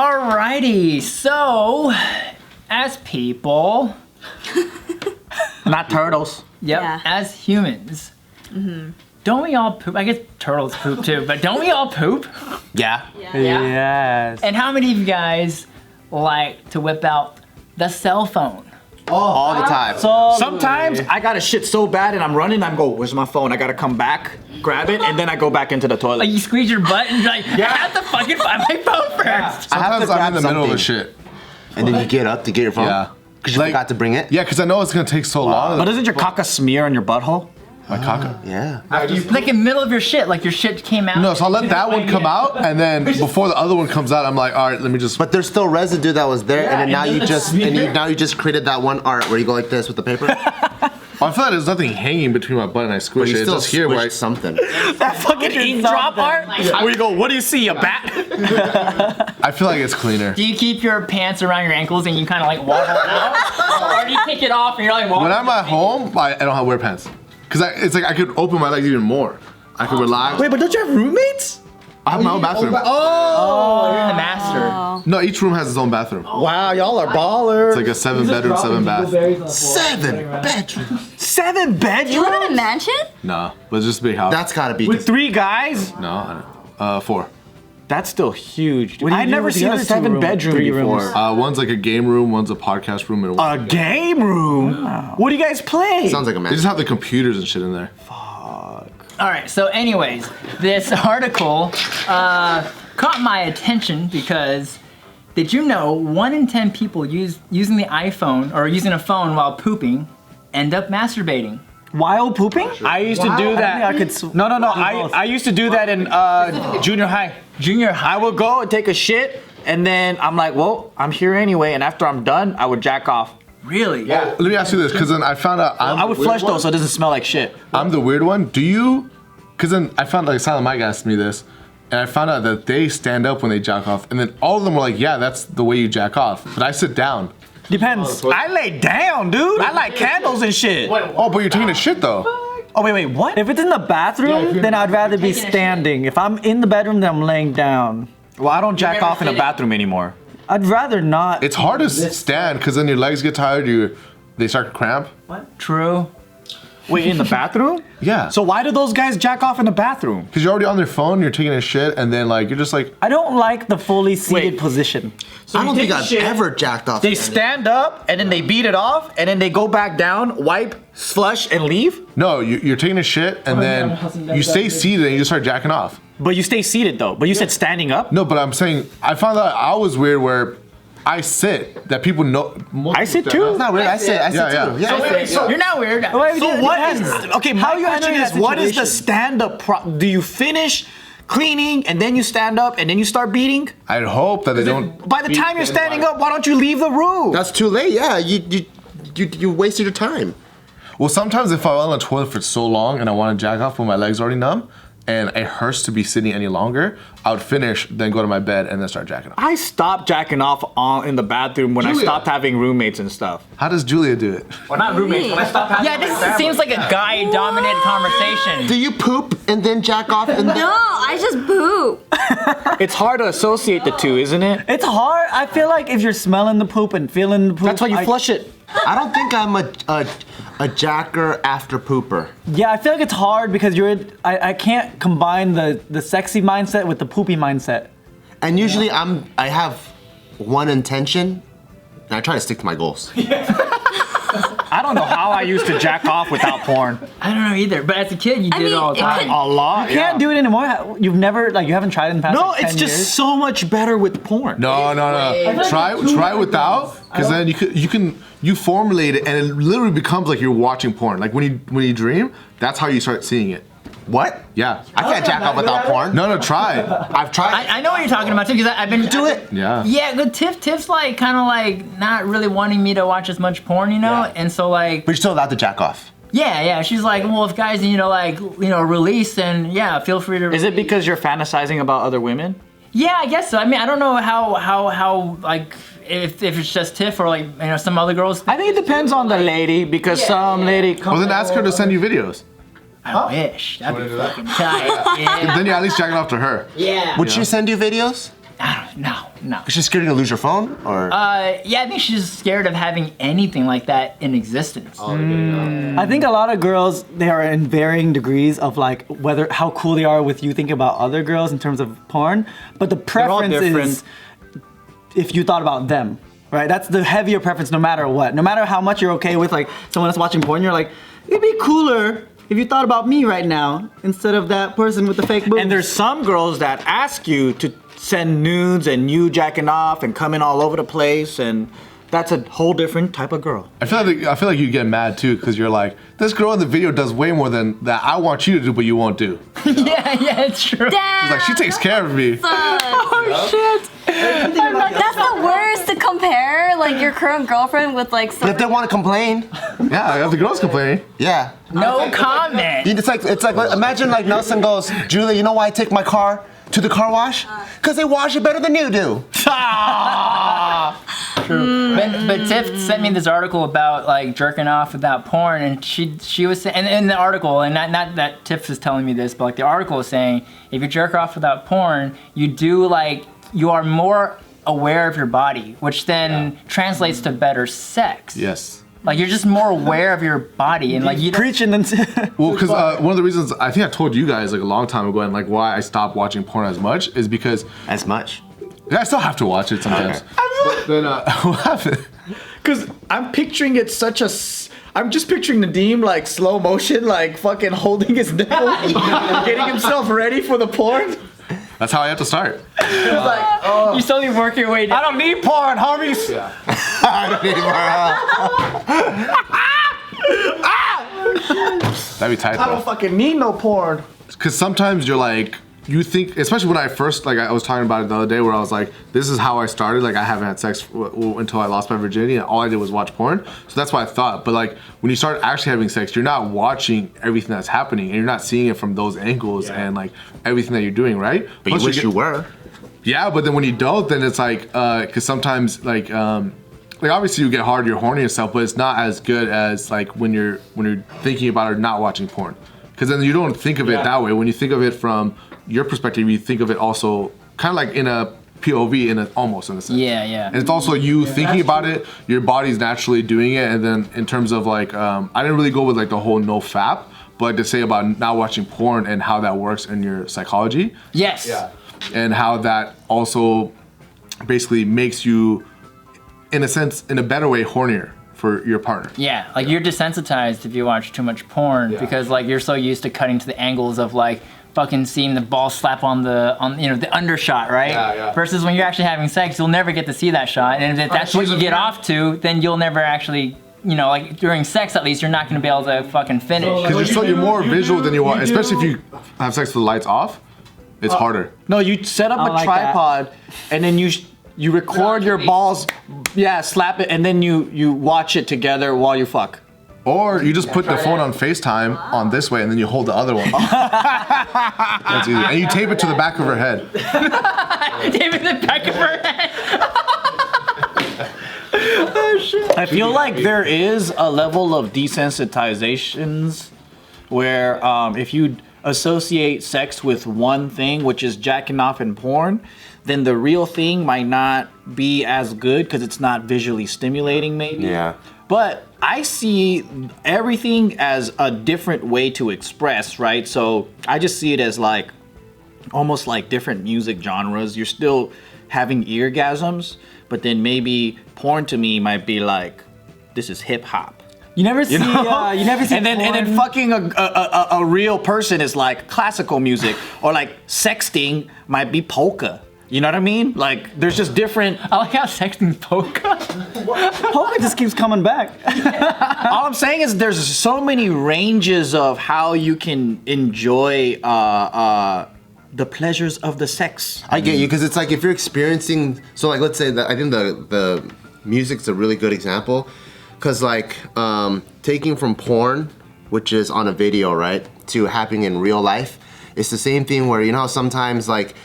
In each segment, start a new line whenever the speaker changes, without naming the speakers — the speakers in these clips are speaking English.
Alrighty, so as people,
not turtles.
Yep,
Yeah.
as humans, don't we all poop? I guess turtles poop too, but don't we all poop?
Yeah.
Yes.
And how many of you guys like to whip out the cell phone?
All the time.
So
Sometimes I gotta shit so bad and I'm running, I'm go, where's my phone? I gotta come back, grab it, and then I go back into the toilet.
Like you squeeze your butt and you're like, I have to fucking find my phone first.
I have to
Sometimes I'm
grab
in the middle of a
something.
shit.
And then you get up to get your phone?
Yeah.
Because you forgot to bring it?
Yeah, because I know it's gonna take so long.
But doesn't your caca smear on your butthole?
My caca.
Yeah.
Like in the middle of your shit, like your shit came out.
No, so I'll let that one come out, and then before the other one comes out, I'm like, all right, let me just.
But there's still residue that was there, and then now you just now you just created that one art where you go like this with the paper.
I feel like there's nothing hanging between my butt and I
But
squish
you
it. It's
still
just here where I,
squished something.
That fucking ink drop art? Where you go, what do you see, a bat?
I feel like it's cleaner.
Do you keep your pants around your ankles and you kind of like waddle out? Or do you take it off and you're like
When I'm at home, I don't have to wear pants. Because it's like I could open my legs even more. I could relax.
Wait, but don't you have roommates?
I have my own bathroom.
Oh, you're the master.
No, each room has its own bathroom.
Wow, y'all are ballers.
It's like a 7-bedroom, 7-bath.
7 bedrooms.
7 bedrooms?
You live in a mansion?
No, but it's just a big house.
That's gotta be.
With 3 guys?
No, I don't. 4.
That's still huge.
What do you
I've
do
never
with the
seen a
other
7-bedroom
3
before.
rooms?
One's like a game room, one's a podcast room, and
A game room? What do you guys play?
Sounds like a
they
man.
just have the computers and shit in there.
All right, so anyways, this article caught my attention because did you know 1 in 10 people using the iPhone or using a phone while pooping end up masturbating?
while pooping?
I used to do that.
I think I could
No.
do both.
I used to do that in junior high.
Junior high.
I would go and take a shit, and then I'm like, well, I'm here anyway. And after I'm done, I would jack off.
Really?
Yeah.
Let me ask you this, because then I found out
I would flush though, so it doesn't smell like shit.
I'm the weird one. Do you? Because then I found like Silent Mike asked me this, and I found out that they stand up when they jack off, and then all of them were like, "Yeah, that's the way you jack off." But I sit down.
Depends.
I lay down, dude. I light candles and shit.
Oh, but you're taking a shit though.
Oh wait, what?
If it's in the bathroom, then I'd rather be standing. If I'm in the bedroom, then I'm laying down.
Well, I don't jack off in a bathroom anymore.
I'd rather not.
It's hard to stand because then your legs get tired. They start to cramp.
True.
Wait, in the bathroom?
Yeah.
So why do those guys jack off in the bathroom?
Because you're already on their phone, you're taking a shit, and then like you're just like.
I don't like the fully seated
Wait.
position.
I don't think
take
I've
shit,
ever jacked off.
They stand up and then they beat it off and then they go back down, wipe, flush, and leave?
No, you're taking a shit, and then you stay seated and you just start jacking off.
But you stay seated though. But you said standing up?
No, but I'm saying I found out I was weird where I sit that people know.
I sit too.
It's not weird. I sit
Yeah,
too.
yeah.
Yeah.
You're not weird.
So what is, okay, my
you
question
handling
is,
that
what is the
situation?
stand-up, do you finish cleaning and then you stand up and then you start beating?
I'd hope that they don't.
By the time you're standing up, why don't you leave the room?
That's too late. Yeah, you wasted your time.
Well, sometimes if I'm on the toilet for so long and I want to jack off when my legs are already numb, and it hurts to be sitting any longer, I would finish, then go to my bed, and then start jacking off.
I stopped jacking off in the bathroom when I
Julia.
stopped having roommates and stuff.
How does Julia do it?
Well, not roommates, when I stopped having
Yeah, this seems like a guy-dominated conversation.
Do you poop and then jack off and then?
No, I just poop.
It's hard to associate the two, isn't it?
It's hard. I feel like if you're smelling the poop and feeling the poop,
That's why you flush it.
I don't think I'm a jacker after pooper.
Yeah, I feel like it's hard because I can't combine the sexy mindset with the poopy mindset.
And usually I have one intention, and I try to stick to my goals.
I don't know how I used to jack off without porn.
I don't know either, but as a kid, you did it
mean,
all the
it
time.
could-
A lot.
You can't do it anymore. You've never, like, you haven't tried it in the past
No,
like, 10
it's just
years?
so much better with porn.
No. Try without, because then you formulate it, and it literally becomes like you're watching porn. Like when you dream, that's how you start seeing it.
What?
Yeah.
I can't jack off without porn.
No, try.
I've tried.
I know what you're talking about too, because I've been
Do it.
Yeah.
Yeah, but Tiff's like kind of like not really wanting me to watch as much porn, you know,
Yeah.
and so like
But you're still allowed to jack off.
yeah, she's like, well, if guys need to like release, then yeah, feel free to.
Is it because you're fantasizing about other women?
Yeah, I guess so. I mean, I don't know how like if it's just Tiff or like some other girls.
I think it depends on the lady because some lady
Well, then ask her to send you videos.
I wish that'd be fucking tight. Yeah.
Then you're at least jacking off to her.
Yeah.
Would she send you videos?
No.
Is she scared you're gonna lose your phone? Or
Yeah, I think she's just scared of having anything like that in existence.
I think a lot of girls, they are in varying degrees of like how cool they are with you thinking about other girls in terms of porn. But the
all
preference
different.
is if you thought about them, right? That's the heavier preference no matter what. No matter how much you're okay with like someone that's watching porn, you're like, it'd be cooler if you thought about me right now instead of that person with the fake boobs.
And there's some girls that ask you to send nudes and you jacking off and coming all over the place, and that's a whole different type of girl.
I feel like you get mad too because you're like, this girl in the video does way more than that I want you to do, but you won't do.
Yeah, it's true.
Damn.
She's like, she takes care of me.
Oh shit. That's the worst to compare like your current girlfriend with like
but
some.
if they want to complain,
Yeah, if the girl's complaining.
yeah.
No comment.
It's like imagine like Nelson goes, Julia, you know why I take my car to the car wash? Because they wash it better than you do.
True. But Tiff sent me this article about like jerking off without porn, and she was saying, and in the article, and not that Tiff is telling me this, but like the article is saying, if you jerk off without porn, you are more aware of your body, which then translates to better sex.
Yes.
Like you're just more aware of your body, and like you don't.
preaching them.
Well, because one of the reasons I think I told you guys like a long time ago, and like why I stopped watching porn as much is because
As much.
I still have to watch it sometimes. But then what happened?
Cause I'm picturing it I'm just picturing Nadeem like slow motion, like fucking holding his nipple, getting himself ready for the porn.
That's how I have to start.
You slowly work your way down.
I don't need porn, homies.
That'd be tight
I don't
though.
fucking need no porn.
Because sometimes you're like, you think, especially when I first, like I was talking about it the other day where I was like, this is how I started. Like I haven't had sex until I lost my virginity and all I did was watch porn. So that's what I thought. But like when you start actually having sex, you're not watching everything that's happening and you're not seeing it from those angles and like everything that you're doing, right?
But you wish you were.
Yeah, but then when you don't, then it's like, because sometimes like obviously you get hard, you're horny and stuff, but it's not as good as like when you're thinking about it or not watching porn. Because then you don't think of it that way. When you think of it from your perspective, you think of it also kind of like in a POV, almost in a sense.
Yeah.
And it's also you thinking about it, your body's naturally doing it, and then in terms of like, I didn't really go with like the whole no fap, but to say about not watching porn and how that works in your psychology.
Yes.
Yeah.
And how that also basically makes you, in a sense, in a better way, hornier for your partner.
Yeah, like you're desensitized if you watch too much porn because like you're so used to cutting to the angles of like fucking seeing the ball slap on the undershot, right?
Yeah.
Versus when you're actually having sex, you'll never get to see that shot, and if that's what you get off to, then you'll never actually, like during sex at least, you're not gonna be able to fucking finish.
Because you're more visual than you are, especially if you have sex with the lights off. It's harder.
No, you set up
I
a
like
tripod and then you record your balls, slap it, and then you watch it together while you fuck.
Or you just put the phone on FaceTime on this way and then you hold the other one. That's easy. And you tape it to the back of her head.
David, the back of her head.
I feel like there is a level of desensitizations where if you associate sex with one thing, which is jacking off and porn, then the real thing might not be as good because it's not visually stimulating maybe.
Yeah.
But I see everything as a different way to express, right? So I just see it as like almost like different music genres. You're still having eargasms, but then maybe porn to me might be like, this is hip hop.
You never see. You never see.
And then fucking a real person is like classical music, or like sexting might be polka. You know what I mean? Like there's just different.
I like how sexting polka.
Polka just keeps coming back.
All I'm saying is there's so many ranges of how you can enjoy the pleasures of the sex.
I get you, because it's like if you're experiencing, so like let's say that I think the music's a really good example, because like taking from porn, which is on a video, right, to happening in real life, it's the same thing where how sometimes like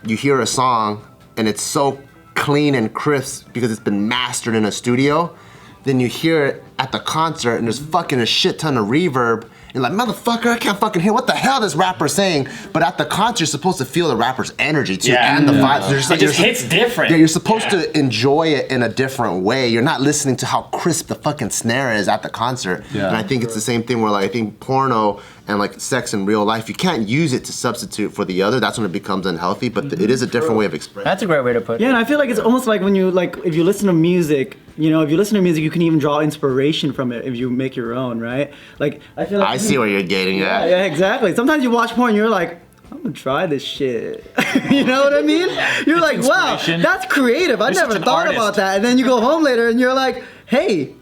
you hear a song and it's so clean and crisp because it's been mastered in a studio, then you hear it at the concert and there's fucking a shit ton of reverb, and You're like, motherfucker, I can't fucking hear what the hell this rapper's saying. But at the concert, you're supposed to feel the rapper's energy too, and the vibes.
It just hits different.
Yeah, you're supposed to enjoy it in a different way. You're not listening to how crisp the fucking snare is at the concert. Yeah. And I think it's the same thing where like I think porno and like sex in real life, you can't use it to substitute for the other. That's when it becomes unhealthy. But it is a different way of expressing.
That's a great way to put it.
Yeah, and I feel like it's almost like when you like if you listen to music, you know, if you listen to music, you can even draw inspiration from it if you make your own, right? Like I feel like
I see where you're getting at.
Yeah, exactly. Sometimes you watch porn, you're like, I'm gonna try this shit. You know what I mean? You're like, wow, that's creative. I never thought about that. And then you go home later and you're like, hey,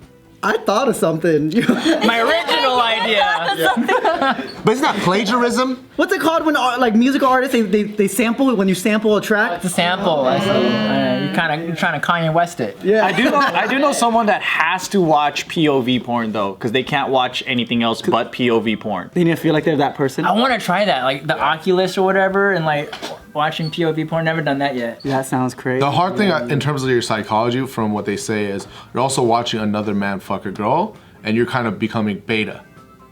I thought of something.
My original idea.
But isn't that plagiarism?
What's it called when like musical artists they sample when you sample a track?
It's a sample. You're trying to Kanye West it.
Yeah.
I do know someone that has to watch POV porn though, because they can't watch anything else but POV porn.
They need to feel like they're that person.
I want to try that, like the Oculus or whatever, and like watching POV porn. Never done that yet.
That sounds crazy.
The hard thing in terms of your psychology, from what they say, is you're also watching another man fuck a girl, and you're kind of becoming beta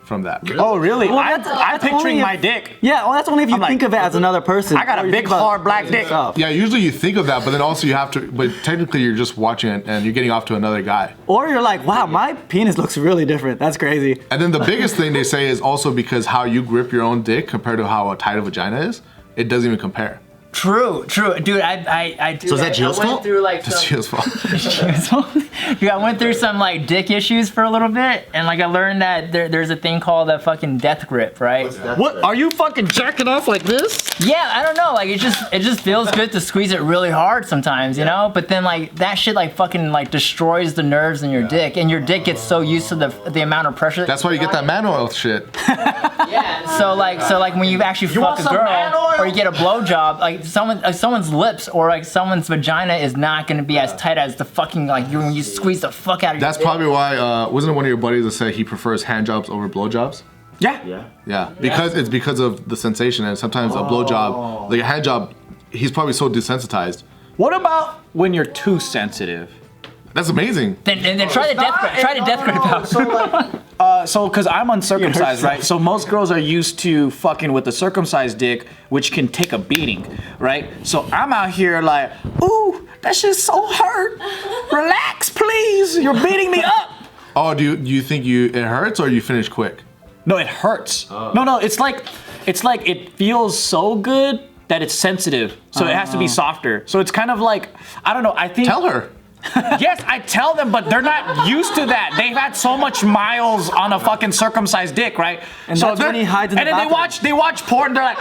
from that.
Oh, really?
Well,
I'm
that's
picturing
only
my
if-
dick.
Yeah, well, that's only if you
I'm like,
think of it as another person.
I got
Or
a
you
big,
think about
hard black dick.
yourself.
Yeah, usually you think of that, but then also you have to. But technically, you're just watching it, and you're getting off to another guy.
Or you're like, wow, my penis looks really different. That's crazy.
And then the biggest thing they say is also because how you grip your own dick compared to how a tight a vagina is, it doesn't even compare.
True, dude. I do.
So is that Jill's
I went
fault?
through like
It's
some,
Jill's fault.
Dude, I went through some like dick issues for a little bit, and like I learned that there's a thing called a fucking death grip, right?
What? Are you fucking jacking off like this?
Yeah, I don't know. Like it just feels good to squeeze it really hard sometimes, you know. But then like that shit like fucking like destroys the nerves in your dick, and your dick gets so used to the amount of pressure.
That's why you get that man oil shit.
Yeah. So like when you actually fuck
want
a
some man
girl
oil?
or you get a blowjob, like someone's lips or like someone's vagina is not gonna be as tight as the fucking like when you squeeze the fuck out of
That's
your dick.
probably why. Wasn't it one of your buddies that said he prefers hand jobs over blowjobs?
Yeah.
Yeah, it's because of the sensation, and sometimes a blowjob, like a hand job, he's probably so desensitized.
What about when you're too sensitive?
That's amazing.
Then try the death grip. Try the death grip out.
So like, so because I'm uncircumcised, right? So most girls are used to fucking with a circumcised dick, which can take a beating, right? So I'm out here like, ooh, that shit's so hurt. Relax, please. You're beating me up.
Oh, do you think it hurts or you finish quick?
No, it hurts. No, it's like it feels so good that it's sensitive, so it has to be softer. So it's kind of like, I don't know. I think.
Tell her.
Yes, I tell them, but they're not used to that. They've had so much miles on a fucking circumcised dick, right?
And
so
that's when he hides in
and
the
then
bathroom.
they watch porn. They're like,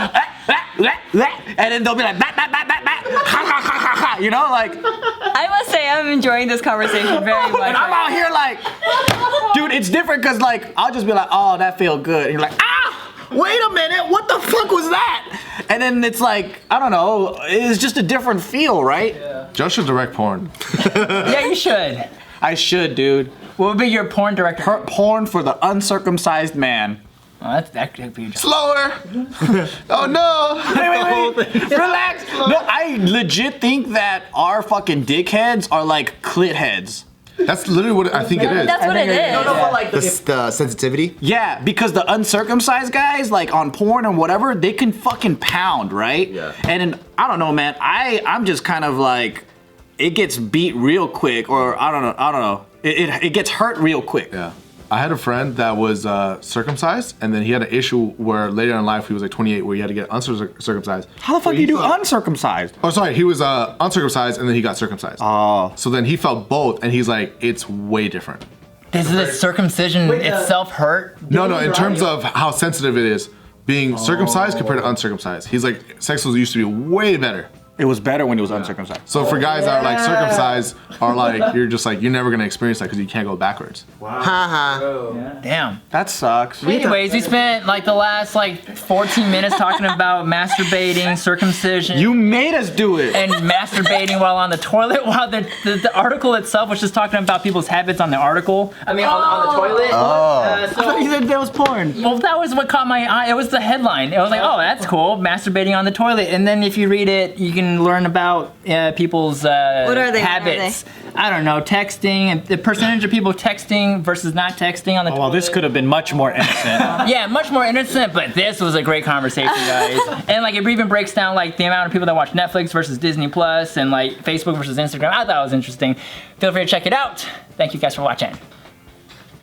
and then they'll be like, bat, bat, bat, bat, bat, ha, ha, ha, ha, ha, you know, like.
I must say I'm enjoying this conversation very much.
And I'm out here like, dude, it's different because like I'll just be like, oh, that feel good. And you're like, ah, wait a minute, what the fuck was that? And then it's like, I don't know, it's just a different feel, right? Yeah.
Joe should direct porn.
Yeah, you should.
I should, dude.
What would be your porn director?
Porn for the uncircumcised man.
Oh, that could be.
Slower. Oh no.
Wait. Relax. No, I legit think that our fucking dickheads are like clit heads.
That's literally what I think it is.
That's what it is.
But like
The sensitivity.
yeah, because the uncircumcised guys, like on porn and whatever, they can fucking pound, right?
Yeah.
And then, I don't know, man. I'm just kind of like, it gets beat real quick, or I don't know. It gets hurt real quick.
Yeah. I had a friend that was circumcised, and then he had an issue where later in life he was like 28, where he had to get uncircumcised.
How the fuck do you do uncircumcised?
Oh, sorry, he was uncircumcised, and then he got circumcised.
Oh.
So then he felt both, and he's like, it's way different.
Does the circumcision itself hurt?
No, in terms of how sensitive it is, being circumcised compared to uncircumcised. He's like, sex was used to be way better.
It was better when it was uncircumcised.
So for guys that are like circumcised, are like, you're just like, you're never gonna experience that because you can't go backwards.
Haha.
Damn.
That sucks.
Anyways, we spent like the last like 14 minutes talking about masturbating, circumcision.
You made us do it.
And masturbating while on the toilet, while the article itself was just talking about people's habits on the article. I mean, on the toilet.
I thought you said that was porn.
Well, that was what caught my eye. It was the headline. It was like, oh, that's cool, masturbating on the toilet. And then if you read it, you can can learn about people's
are they?
habits. I don't know, texting, and the percentage of people texting versus not texting on the
Well, this could have been much more innocent.
Yeah, much more innocent, but this was a great conversation, guys. And like it even breaks down like the amount of people that watch Netflix versus Disney Plus and like Facebook versus Instagram. I thought it was interesting. Feel free to check it out. Thank you guys for watching.